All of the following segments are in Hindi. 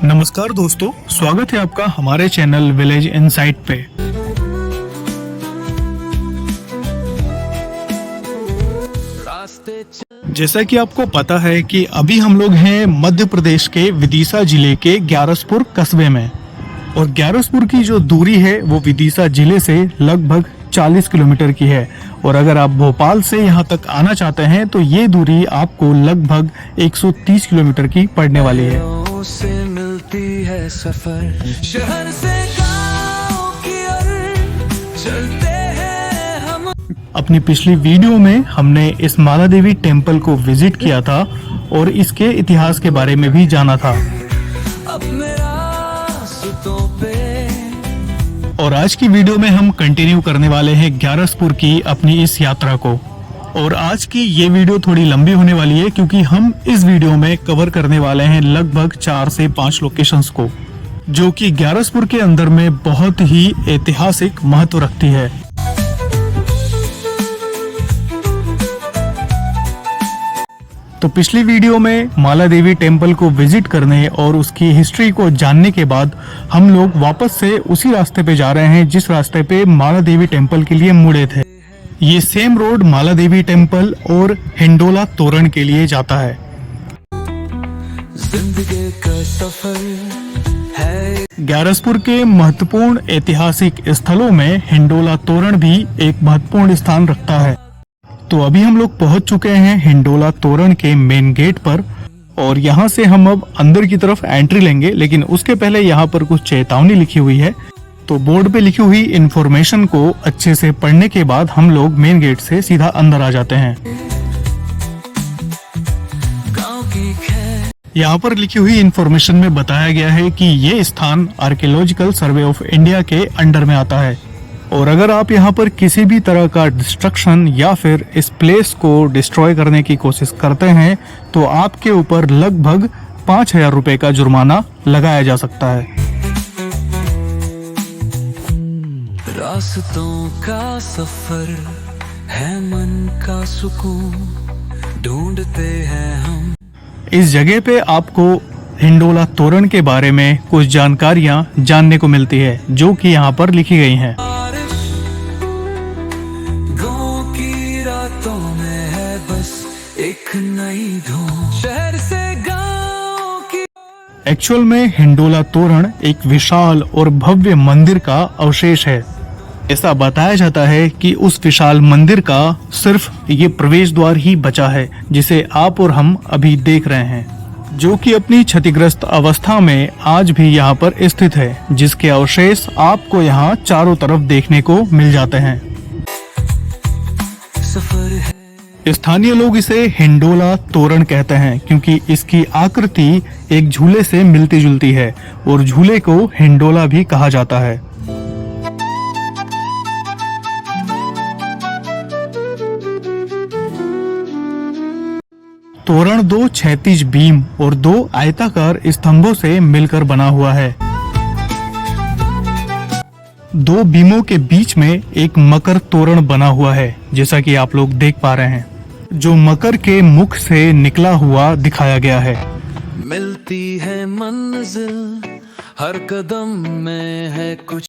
नमस्कार दोस्तों, स्वागत है आपका हमारे चैनल विलेज इनसाइट पे। जैसा कि आपको पता है कि अभी हम लोग हैं मध्य प्रदेश के विदिशा जिले के ग्यारसपुर कस्बे में, और ग्यारसपुर की जो दूरी है वो विदिशा जिले से लगभग 40 किलोमीटर की है। और अगर आप भोपाल से यहाँ तक आना चाहते हैं तो ये दूरी आपको लगभग 130 किलोमीटर की पड़ने वाली है। से मिलती है सफर शहर से गांव की ओर चलते हैं हम। अपनी पिछली वीडियो में हमने इस माला देवी टेम्पल को विजिट किया था और इसके इतिहास के बारे में भी जाना था। अब मेरा रास्तों पे और आज की वीडियो में हम कंटिन्यू करने वाले हैं ग्यारसपुर की अपनी इस यात्रा को। और आज की ये वीडियो थोड़ी लंबी होने वाली है क्योंकि हम इस वीडियो में कवर करने वाले हैं लगभग 4 से 5 लोकेशंस को, जो कि ग्यारसपुर के अंदर में बहुत ही ऐतिहासिक महत्व रखती है। तो पिछली वीडियो में माला देवी टेम्पल को विजिट करने और उसकी हिस्ट्री को जानने के बाद हम लोग वापस से उसी रास्ते पे जा रहे हैं जिस रास्ते पे माला देवी टेम्पल के लिए मुड़े थे। ये सेम रोड माला देवी टेम्पल और हिंडोला तोरण के लिए जाता है। जिंदगी का सफर है। ग्यारसपुर के महत्वपूर्ण ऐतिहासिक स्थलों में हिंडोला तोरण भी एक महत्वपूर्ण स्थान रखता है। तो अभी हम लोग पहुंच चुके हैं हिंडोला तोरण के मेन गेट पर, और यहाँ से हम अब अंदर की तरफ एंट्री लेंगे। लेकिन उसके पहले यहाँ पर कुछ चेतावनी लिखी हुई है, तो बोर्ड पे लिखी हुई इन्फॉर्मेशन को अच्छे से पढ़ने के बाद हम लोग मेन गेट से सीधा अंदर आ जाते हैं। गांव की खैर यहाँ पर लिखी हुई इन्फॉर्मेशन में बताया गया है कि ये स्थान आर्कियोलॉजिकल सर्वे ऑफ इंडिया के अंडर में आता है, और अगर आप यहाँ पर किसी भी तरह का डिस्ट्रक्शन या फिर इस प्लेस को डिस्ट्रॉय करने की कोशिश करते हैं तो आपके ऊपर लगभग 5,000 रुपए का जुर्माना लगाया जा सकता है। रास्तों का सफर है, मन का सुकून ढूंढते हैं हम। इस जगह पे आपको हिंडोला तोरण के बारे में कुछ जानकारियां जानने को मिलती है, जो कि यहाँ पर लिखी गई हैं। गांव की रातों में है बस एक नई धूम। शहर से गांव की एक्चुअल में हिंडोला तोरण एक विशाल और भव्य मंदिर का अवशेष है। ऐसा बताया जाता है कि उस विशाल मंदिर का सिर्फ ये प्रवेश द्वार ही बचा है, जिसे आप और हम अभी देख रहे हैं, जो कि अपनी क्षतिग्रस्त अवस्था में आज भी यहाँ पर स्थित है, जिसके अवशेष आपको यहाँ चारों तरफ देखने को मिल जाते हैं। सफर है। स्थानीय लोग इसे हिंडोला तोरण कहते हैं क्योंकि इसकी आकृति एक झूले से मिलती जुलती है, और झूले को हिंडोला भी कहा जाता है। तोरण 2 क्षैतिज बीम और 2 आयताकार स्तंभों से मिलकर बना हुआ है। 2 बीमों के बीच में एक मकर तोरण बना हुआ है, जैसा कि आप लोग देख पा रहे हैं, जो मकर के मुख से निकला हुआ दिखाया गया है। मिलती है मंजिल हर कदम में है कुछ।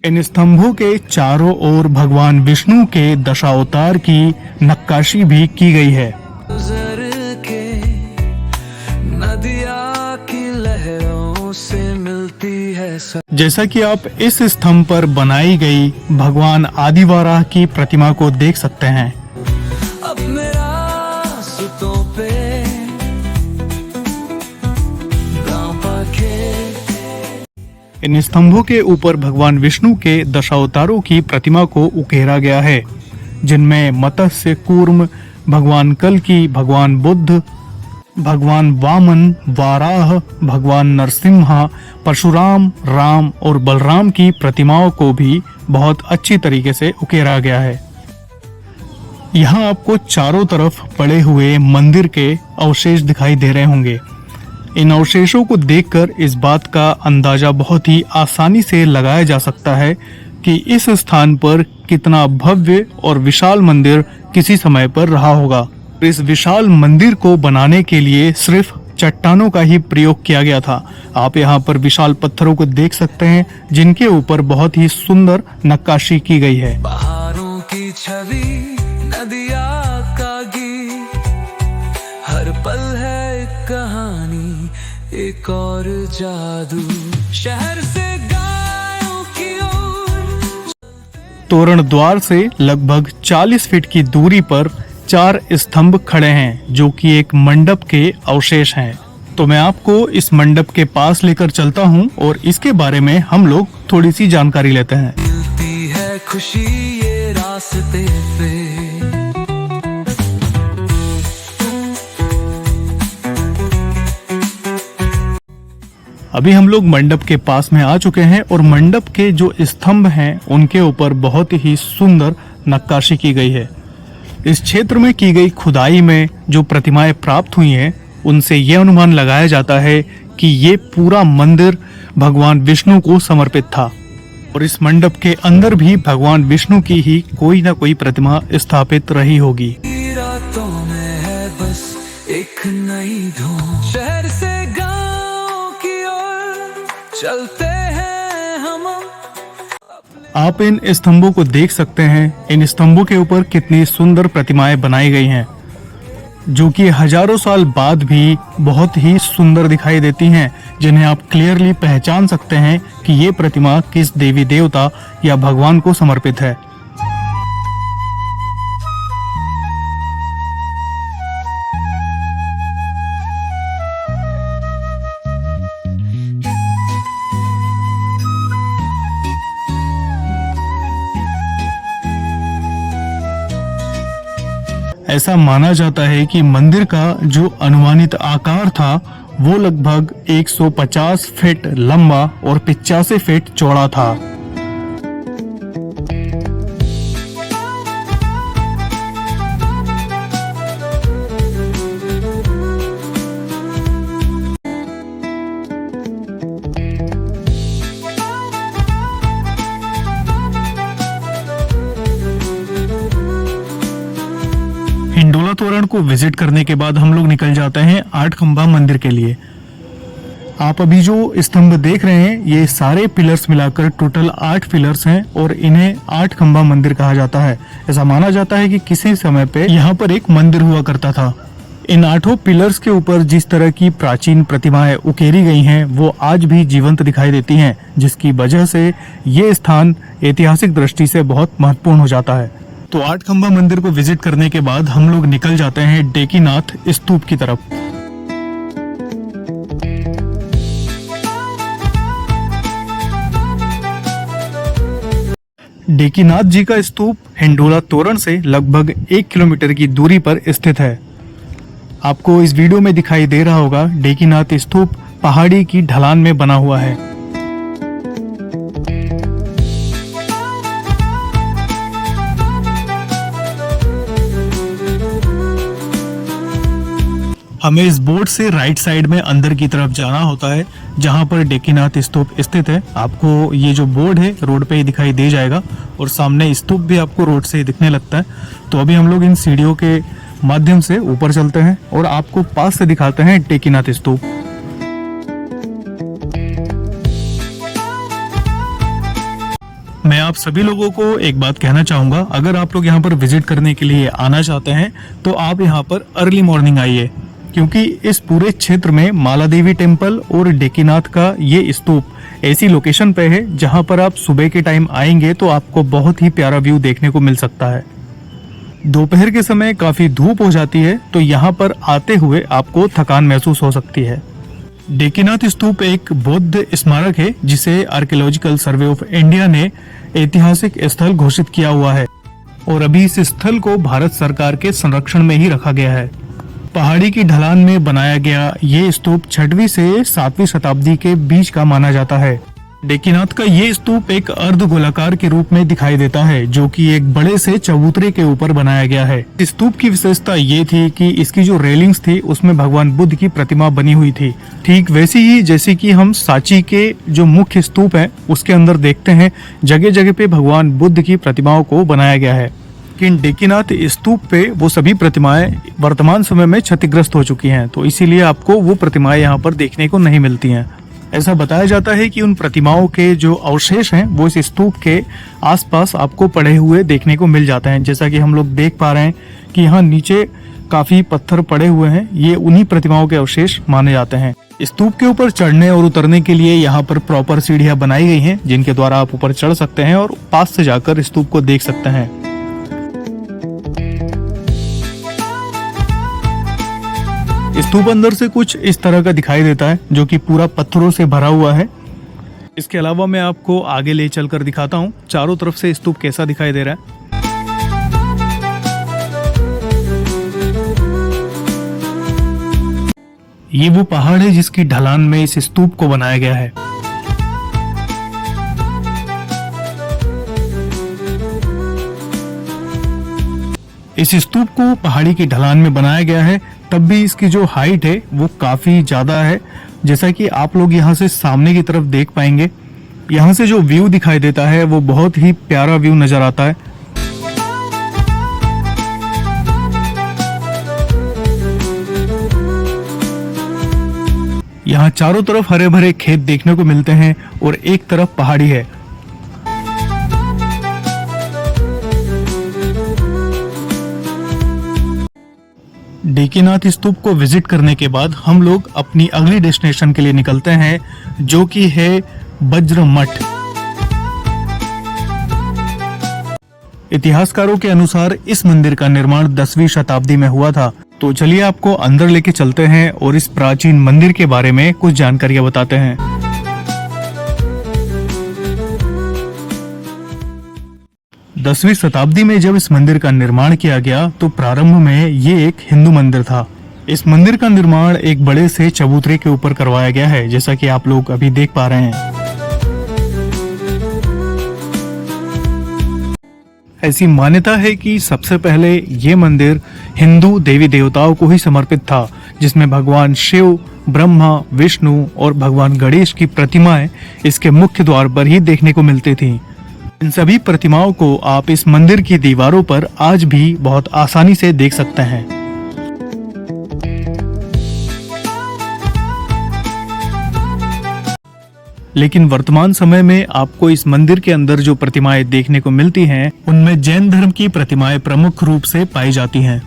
इन स्तंभों के चारों ओर भगवान विष्णु के दशावतार की नक्काशी भी की गई है। गुजर के नदिया की लहरों से मिलती है जैसा कि आप इस स्तंभ पर बनाई गई भगवान आदिवाराह की प्रतिमा को देख सकते हैं। अब मेरा रास्तों पे गांव पाखे। इन स्तंभों के ऊपर भगवान विष्णु के दशावतारों की प्रतिमा को उकेरा गया है, जिनमें मत्स्य कूर्म, भगवान कल्कि, भगवान बुद्ध, भगवान वामन, वाराह, भगवान नरसिम्हा, परशुराम, राम और बलराम की प्रतिमाओं को भी बहुत अच्छी तरीके से उकेरा गया है। यहाँ आपको चारों तरफ पड़े हुए मंदिर के अवशेष दिखाई दे रहे होंगे। इन अवशेषों को देखकर इस बात का अंदाजा बहुत ही आसानी से लगाया जा सकता है कि इस स्थान पर कितना भव्य और विशाल मंदिर किसी समय पर रहा होगा। इस विशाल मंदिर को बनाने के लिए सिर्फ चट्टानों का ही प्रयोग किया गया था। आप यहाँ पर विशाल पत्थरों को देख सकते हैं जिनके ऊपर बहुत ही सुंदर नक्काशी की गई है। पहाड़ों की छवि, नदिया का गीत, हर पल है एक कहानी, एक और जादू। शहर से गायों की ओर तोरण द्वार से लगभग 40 फीट की दूरी पर 4 स्तंभ खड़े हैं जो कि एक मंडप के अवशेष हैं। तो मैं आपको इस मंडप के पास लेकर चलता हूं और इसके बारे में हम लोग थोड़ी सी जानकारी लेते हैं। मिलती है खुशी ये रास्ते पे, अभी हम लोग मंडप के पास में आ चुके हैं और मंडप के जो स्तंभ हैं उनके ऊपर बहुत ही सुंदर नक्काशी की गई है। इस क्षेत्र में की गई खुदाई में जो प्रतिमाएं प्राप्त हुई हैं उनसे यह अनुमान लगाया जाता है कि ये पूरा मंदिर भगवान विष्णु को समर्पित था और इस मंडप के अंदर भी भगवान विष्णु की ही कोई ना कोई प्रतिमा स्थापित रही होगी। रातों में है बस एक नई धूम, शहर से गांव की ओर चलते हैं हम। आप इन स्तंभों को देख सकते हैं। इन स्तंभों के ऊपर कितनी सुंदर प्रतिमाएं बनाई गई हैं जो कि हजारों साल बाद भी बहुत ही सुंदर दिखाई देती हैं, जिन्हें आप क्लियरली पहचान सकते हैं कि ये प्रतिमा किस देवी देवता या भगवान को समर्पित है। ऐसा माना जाता है कि मंदिर का जो अनुमानित आकार था वो लगभग 150 फीट लंबा और 85 फीट चौड़ा था। हिंडोला तोरण को विजिट करने के बाद हम लोग निकल जाते हैं 8 खंबा मंदिर के लिए। आप अभी जो स्तंभ देख रहे हैं ये सारे पिलर्स मिलाकर टोटल 8 पिलर्स हैं और इन्हें 8 खंबा मंदिर कहा जाता है। ऐसा माना जाता है कि किसी समय पे यहाँ पर एक मंदिर हुआ करता था। इन 8 पिलर्स के ऊपर जिस तरह की प्राचीन प्रतिमाएं उकेरी गई हैं वो आज भी जीवंत दिखाई देती हैं, जिसकी वजह से ये स्थान ऐतिहासिक दृष्टि से बहुत महत्वपूर्ण हो जाता है। तो 8 खंबा मंदिर को विजिट करने के बाद हम लोग निकल जाते हैं डेकीनाथ स्तूप की तरफ। डेकीनाथ जी का स्तूप हिंडोला तोरण से लगभग 1 किलोमीटर की दूरी पर स्थित है। आपको इस वीडियो में दिखाई दे रहा होगा डेकीनाथ स्तूप पहाड़ी की ढलान में बना हुआ है। हमें इस बोर्ड से राइट साइड में अंदर की तरफ जाना होता है जहां पर डेकीनाथ स्तूप स्थित है। आपको ये जो बोर्ड है रोड पे ही दिखाई दे जाएगा और सामने स्तूप भी आपको रोड से ही दिखने लगता है। तो अभी हम लोग इन सीढ़ियों के माध्यम से ऊपर चलते हैं और आपको पास से दिखाते हैं डेकीनाथ स्तूप। मैं आप सभी लोगों को एक बात कहना चाहूंगा, अगर आप लोग यहाँ पर विजिट करने के लिए आना चाहते हैं तो आप यहाँ पर अर्ली मॉर्निंग आइए, क्योंकि इस पूरे क्षेत्र में माला देवी टेम्पल और डेकीनाथ का ये स्तूप ऐसी लोकेशन पे है जहां पर आप सुबह के टाइम आएंगे तो आपको बहुत ही प्यारा व्यू देखने को मिल सकता है। दोपहर के समय काफी धूप हो जाती है तो यहाँ पर आते हुए आपको थकान महसूस हो सकती है। डेकीनाथ स्तूप एक बौद्ध स्मारक है जिसे आर्कियोलॉजिकल सर्वे ऑफ इंडिया ने ऐतिहासिक स्थल घोषित किया हुआ है और अभी इस स्थल को भारत सरकार के संरक्षण में ही रखा गया है। पहाड़ी की ढलान में बनाया गया ये स्तूप 6वीं से 7वीं शताब्दी के बीच का माना जाता है। डेकीनाथ का ये स्तूप एक अर्ध गोलाकार के रूप में दिखाई देता है जो कि एक बड़े से चबूतरे के ऊपर बनाया गया है। इस स्तूप की विशेषता ये थी कि इसकी जो रेलिंग्स थी उसमें भगवान बुद्ध की प्रतिमा बनी हुई थी, ठीक वैसी ही जैसी कि हम सांची के जो मुख्य स्तूप है उसके अंदर देखते हैं। जगह जगह पे भगवान बुद्ध की प्रतिमाओं को बनाया गया है। लेकिन डेकीनाथ स्तूप पे वो सभी प्रतिमाएं वर्तमान समय में क्षतिग्रस्त हो चुकी हैं, तो इसीलिए आपको वो प्रतिमाएं यहाँ पर देखने को नहीं मिलती हैं। ऐसा बताया जाता है कि उन प्रतिमाओं के जो अवशेष हैं वो इस स्तूप के आसपास आपको पड़े हुए देखने को मिल जाते हैं। जैसा कि हम लोग देख पा रहे हैं कि यहाँ नीचे काफी पत्थर पड़े हुए हैं, ये उन्हीं प्रतिमाओं के अवशेष माने जाते हैं। स्तूप के ऊपर चढ़ने और उतरने के लिए यहाँ पर प्रॉपर सीढ़ियां बनाई गई हैं, जिनके द्वारा आप ऊपर चढ़ सकते हैं और पास से जाकर स्तूप को देख सकते हैं। स्तूप अंदर से कुछ इस तरह का दिखाई देता है, जो कि पूरा पत्थरों से भरा हुआ है। इसके अलावा मैं आपको आगे ले चलकर दिखाता हूँ चारों तरफ से स्तूप कैसा दिखाई दे रहा है। ये वो पहाड़ है जिसकी ढलान में इस स्तूप को बनाया गया है। इस स्तूप को पहाड़ी की ढलान में बनाया गया है, तब भी इसकी जो हाइट है वो काफी ज्यादा है। जैसा कि आप लोग यहाँ से सामने की तरफ देख पाएंगे, यहाँ से जो व्यू दिखाई देता है वो बहुत ही प्यारा व्यू नजर आता है। यहाँ चारों तरफ हरे भरे खेत देखने को मिलते हैं और एक तरफ पहाड़ी है। डेकीनाथ स्तूप को विजिट करने के बाद हम लोग अपनी अगली डेस्टिनेशन के लिए निकलते हैं, जो कि है वज्र मठ। इतिहासकारों के अनुसार इस मंदिर का निर्माण 10वीं शताब्दी में हुआ था। तो चलिए आपको अंदर लेके चलते हैं और इस प्राचीन मंदिर के बारे में कुछ जानकारियां बताते हैं। दसवीं शताब्दी में जब इस मंदिर का निर्माण किया गया तो प्रारंभ में ये एक हिंदू मंदिर था। इस मंदिर का निर्माण एक बड़े से चबूतरे के ऊपर करवाया गया है, जैसा कि आप लोग अभी देख पा रहे हैं। ऐसी मान्यता है कि सबसे पहले ये मंदिर हिंदू देवी देवताओं को ही समर्पित था, जिसमें भगवान शिव, ब्रह्मा, विष्णु और भगवान गणेश की प्रतिमाएं इसके मुख्य द्वार पर ही देखने को मिलती थीं। इन सभी प्रतिमाओं को आप इस मंदिर की दीवारों पर आज भी बहुत आसानी से देख सकते हैं। लेकिन वर्तमान समय में आपको इस मंदिर के अंदर जो प्रतिमाएं देखने को मिलती हैं, उनमें जैन धर्म की प्रतिमाएं प्रमुख रूप से पाई जाती हैं।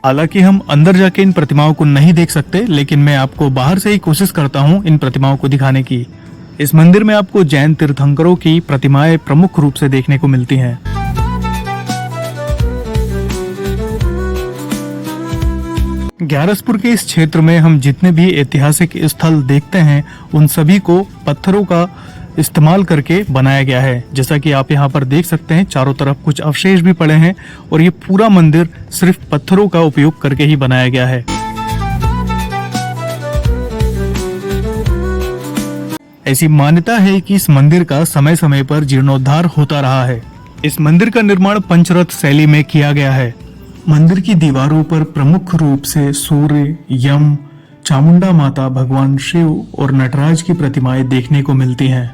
हालांकि हम अंदर जाके इन प्रतिमाओं को नहीं देख सकते, लेकिन मैं आपको बाहर से ही कोशिश करता हूं इन प्रतिमाओं को दिखाने की। इस मंदिर में आपको जैन तीर्थंकरों की प्रतिमाएं प्रमुख रूप से देखने को मिलती हैं। ग्यारसपुर के इस क्षेत्र में हम जितने भी ऐतिहासिक स्थल देखते हैं, उन सभी को पत्थरों का इस्तेमाल करके बनाया गया है। जैसा कि आप यहाँ पर देख सकते हैं, चारों तरफ कुछ अवशेष भी पड़े हैं और ये पूरा मंदिर सिर्फ पत्थरों का उपयोग करके ही बनाया गया है। ऐसी मान्यता है कि इस मंदिर का समय समय पर जीर्णोद्धार होता रहा है। इस मंदिर का निर्माण पंचरथ शैली में किया गया है। मंदिर की दीवारों पर प्रमुख रूप से सूर्य, यम, चामुंडा माता, भगवान शिव और नटराज की प्रतिमाएं देखने को मिलती हैं।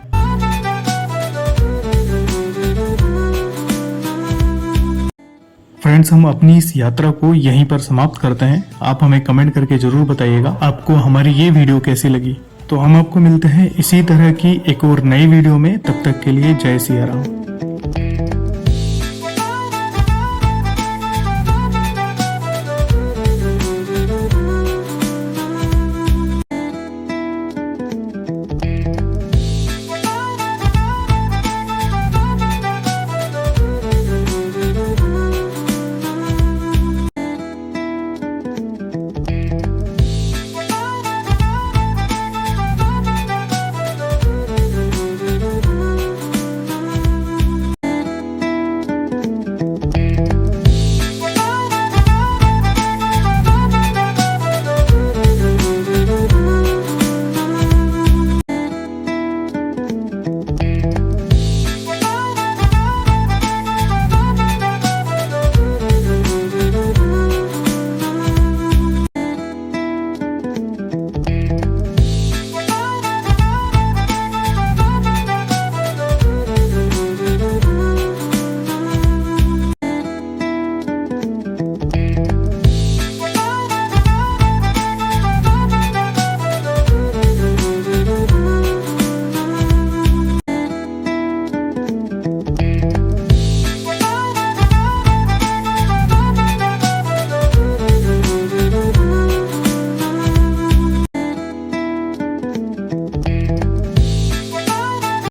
फ्रेंड्स, हम अपनी इस यात्रा को यहीं पर समाप्त करते हैं। आप हमें कमेंट करके जरूर बताइएगा आपको हमारी ये वीडियो कैसी लगी। तो हम आपको मिलते हैं इसी तरह की एक और नई वीडियो में। तब तक के लिए जय सिया राम।